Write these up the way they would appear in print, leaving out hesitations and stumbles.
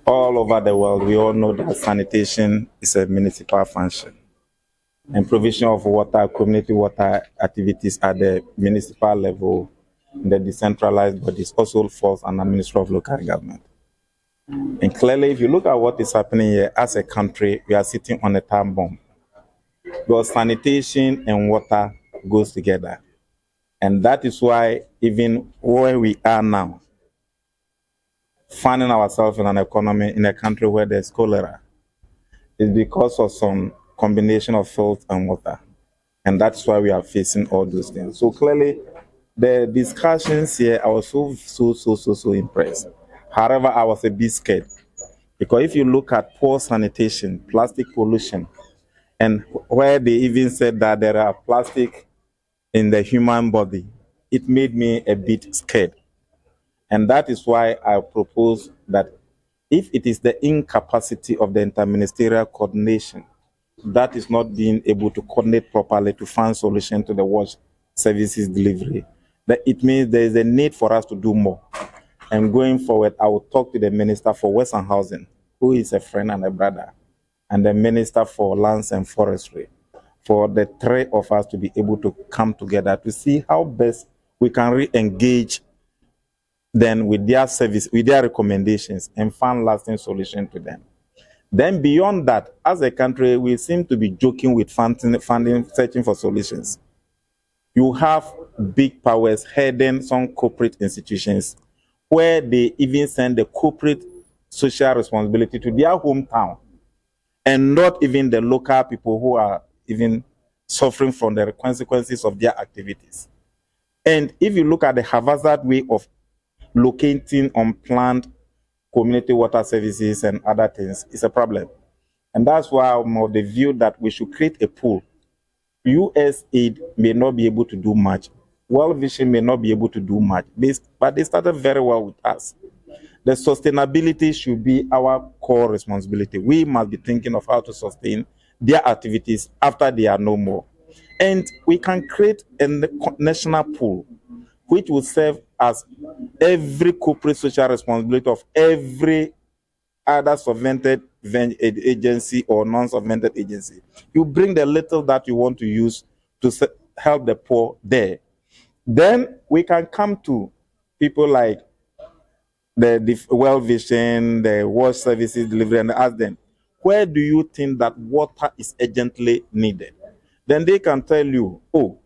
all over the world, we all know that sanitation is a municipal function. And provision of water, community water activities at the municipal level, the decentralized bodies also falls under Ministry of Local Government. And clearly, if you look at what is happening here as a country, we are sitting on a time bomb. Because sanitation and water goes together. And that is why even where we are now, finding ourselves in an economy in a country where there's cholera, is because of some combination of salt and water. And that's why we are facing all those things. So clearly, the discussions here, I was so impressed. However, I was a bit scared. Because if you look at poor sanitation, plastic pollution, and where they even said that there are plastic in the human body, it made me a bit scared. And that is why I propose that if it is the incapacity of the interministerial coordination that is not being able to coordinate properly to find solution to the wash services delivery, that it means there is a need for us to do more. And going forward, I will talk to the Minister for Western Housing, who is a friend and a brother, and the Minister for Lands and Forestry, for the three of us to be able to come together to see how best we can re-engage them with their service, with their recommendations, and find lasting solution to them. Then beyond that, as a country, we seem to be joking with funding, searching for solutions. You have big powers heading some corporate institutions where they even send the corporate social responsibility to their hometown and not even the local people who are even suffering from the consequences of their activities. And if you look at the haphazard way of locating unplanned community water services and other things, it's a problem. And that's why I'm of the view that we should create a pool. US aid may not be able to do much. World Vision may not be able to do much, but they started very well with us. The sustainability should be our core responsibility. We must be thinking of how to sustain their activities after they are no more. And we can create a national pool which will serve as every corporate social responsibility of every other subvented agency or non-subvented agency. You bring the little that you want to use to help the poor there. Then we can come to people like the World Vision, the wash services delivery, and ask them, where do you think that water is urgently needed? Then they can tell you, oh,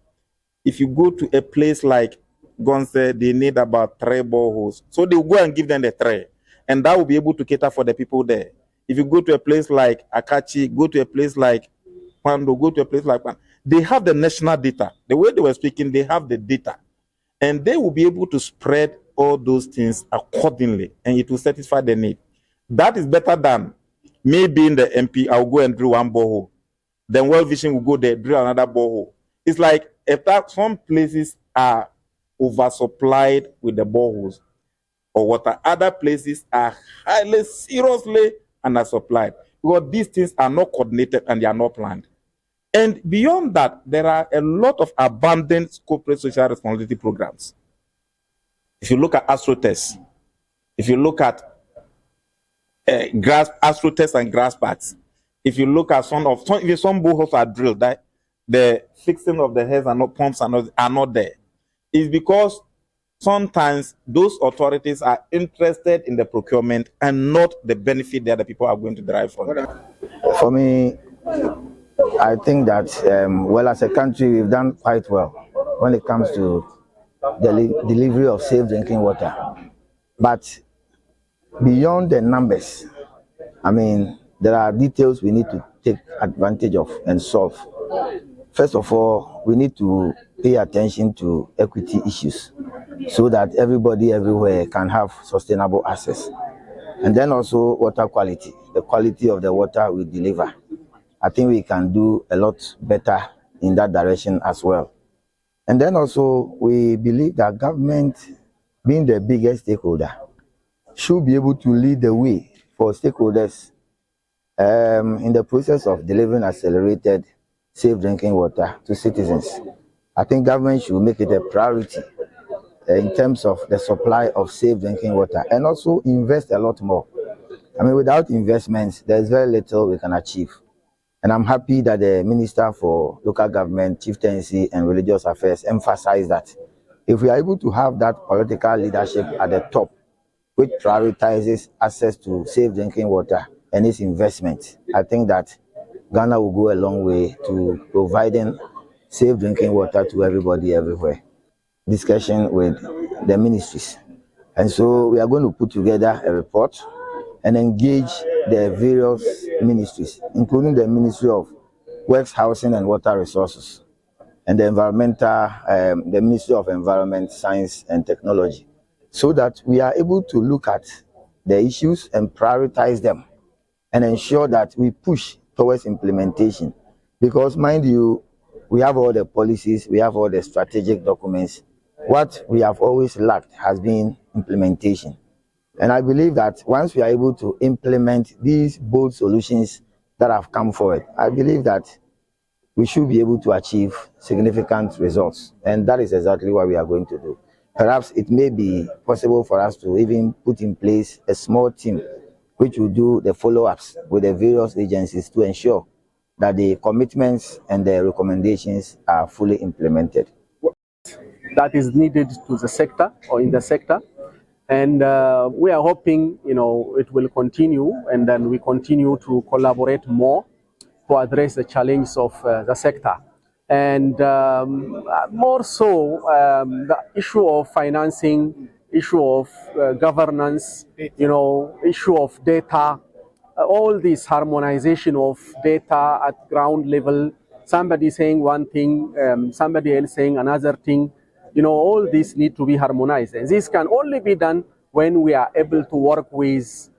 if you go to a place like Gonse, they need about 3 boreholes. So they will go and give them the 3. And that will be able to cater for the people there. If you go to a place like Akachi, go to a place like Pando, go to a place like Pando, they have the national data. The way they were speaking, they have the data. And they will be able to spread all those things accordingly, and it will satisfy the need. That is better than me being the MP, I'll go and drill 1 borehole. Then World Vision will go there, drill another borehole. It's like if that some places are oversupplied with the boreholes or water, other places are highly, seriously undersupplied because these things are not coordinated and they are not planned. And beyond that, there are a lot of abundant corporate social responsibility programs. If you look at AstroTest, if you look at AstroTest and grass packs, if you look at some boreholes are drilled, that the fixing of the heads and not pumps are not there. It's because sometimes those authorities are interested in the procurement and not the benefit that the people are going to derive from it. For me, I think that, well, as a country, we've done quite well when it comes to the delivery of safe drinking water. But beyond the numbers, I mean, there are details we need to take advantage of and solve. First of all, we need to pay attention to equity issues so that everybody everywhere can have sustainable access. And then also water quality, the quality of the water we deliver. I think we can do a lot better in that direction as well. And then also we believe that government, being the biggest stakeholder, should be able to lead the way for stakeholders in the process of delivering accelerated safe drinking water to citizens. I think government should make it a priority in terms of the supply of safe drinking water and also invest a lot more I mean, without investments, there's very little we can achieve. And I'm happy that the Minister for Local Government, Chieftaincy and Religious Affairs emphasized that if we are able to have that political leadership at the top, which prioritizes access to safe drinking water and its investment, I think that Ghana will go a long way to providing safe drinking water to everybody everywhere. Discussion with the ministries. And so we are going to put together a report and engage the various ministries, including the Ministry of Works, Housing and Water Resources, and the Ministry of Environment, Science and Technology, so that we are able to look at the issues and prioritize them and ensure that we push towards implementation. Because mind you, we have all the policies, we have all the strategic documents. What we have always lacked has been implementation. And I believe that once we are able to implement these bold solutions that have come forward, I believe that we should be able to achieve significant results. And that is exactly what we are going to do. Perhaps it may be possible for us to even put in place a small team which will do the follow-ups with the various agencies to ensure that the commitments and the recommendations are fully implemented. That is needed to the sector or in the sector. And we are hoping, it will continue, and then we continue to collaborate more to address the challenge of the sector. And more so, the issue of financing, issue of governance, issue of data, all this harmonization of data at ground level, somebody saying one thing, somebody else saying another thing, all this need to be harmonized. And this can only be done when we are able to work with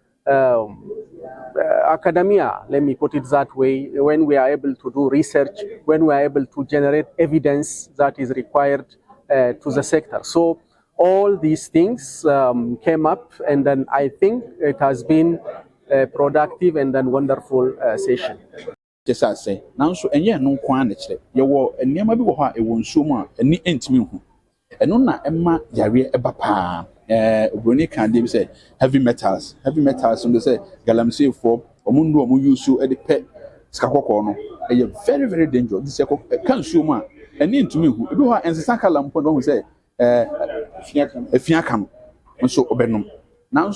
academia, let me put it that way, when we are able to do research, when we are able to generate evidence that is required to the sector. So all these things came up, and then I think it has been a productive and then wonderful session. Just as I say, now so and yeah, no quantity. You were a near maybe what it won't so much, and ain't me. And on that, Emma Yari Ebapa, Bruni can say heavy metals, and they say galamsey for Omundo Muyusu at the pet Skakono. A very, very dangerous. This consumer, and into me who are and the Sakalam who say, a fiacam, and so Obenum. Now,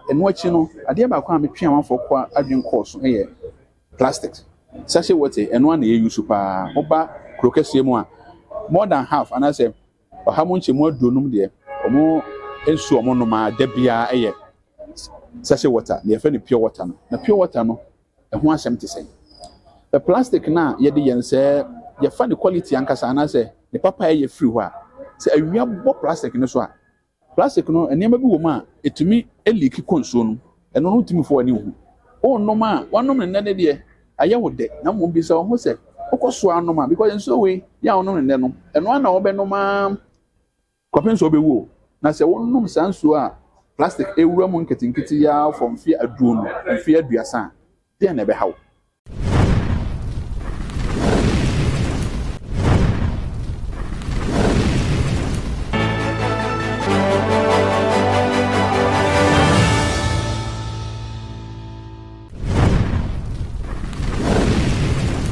and what I dear about come between for quite a course here. Plastics. Sashay water and 1 year you super oba crocus more than half, and I say, how much more do no dear, or more and so monoma debia a year. Sashay water, near friendly pure water, the pure water no, and 170 the plastic now, yet the yen say, you find the quality and I say, the papa a free wa. Say, we have more plastic in this one. Plastic no, and never be woman, it to me a leaky consume, and no to me for a new. Oh, no, ma, one woman another dear. I would de, no one be so almost said, of course, one no man, because in so way, ya no and then, and one over no man. Coppens will be woo. Now say one no sans to plastic a woman getting kitty from fear a drone and fear be a son. They never how.